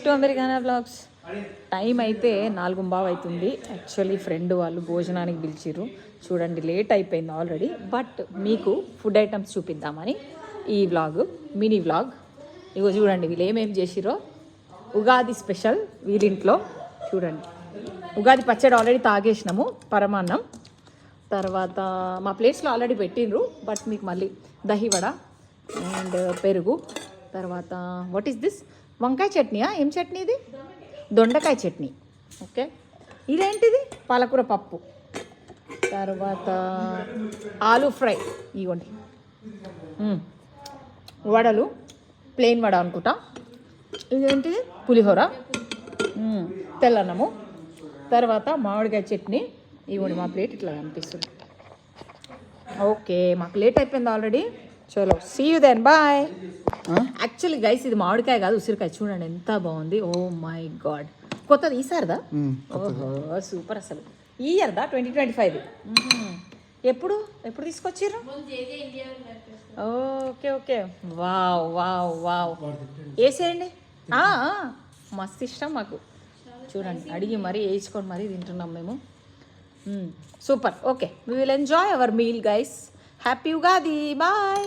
To అమెరికానా vlogs. Time అయితే 4:15 అవుతుంది. Actually friend వాళ్ళు భోజనానికి పిలిచిర్రు. చూడండి లేట్ అయిపోయింది ఆల్రెడీ. బట్ మీకు ఫుడ్ ఐటమ్స్ చూపిద్దామని ఈ వ్లాగ్, మినీ వ్లాగ్. ఇగో చూడండి వీళ్ళు ఏమేమి చేసిరో. ఉగాది స్పెషల్ వీళ్ళింట్లో చూడండి. ఉగాది పచ్చడి ఆల్రెడీ తాగేసినాము, పరమాన్నం. తర్వాత మా ప్లేట్స్లో ఆల్రెడీ పెట్టిండ్రు, బట్ మీకు మళ్ళీ దహివడ అండ్ పెరుగు. తర్వాత వాట్ ఈస్ దిస్, వంకాయ చట్నీయా, ఏం చట్నీ ఇది? దొండకాయ చట్నీ. ఓకే, ఇదేంటిది? పాలకూర పప్పు. తర్వాత ఆలూ ఫ్రై. ఇవ్వండి వడలు, ప్లెయిన్ వడ అనుకుంటా. ఇదేంటిది? పులిహోర, తెల్లన్నము. తర్వాత మామిడికాయ చట్నీ. ఇవ్వండి మా ప్లేట్ ఇట్లా కనిపిస్తుంది. ఓకే, మాకు లేట్ అయిపోయింది ఆల్రెడీ. చలో see you then, bye. Actually guys ఇది మామిడికాయ కాదు, ఉసిరికాయ. చూడండి ఎంత బాగుంది. ఓ మై గాడ్, కొత్తది ఈసారిదా? ఓహో సూపర్. అసలు ఈ ఇయర్దా? 2025. ఎప్పుడు తీసుకొచ్చిర్రు? Okay okay, wow wow wow. వేసేయండి, మస్తు ఇష్టం మాకు. చూడండి అడిగి మరీ వేయించుకొని మరీ తింటున్నాం మేము. Super. Okay, we will enjoy our meal guys. Happy Ugadi, bye.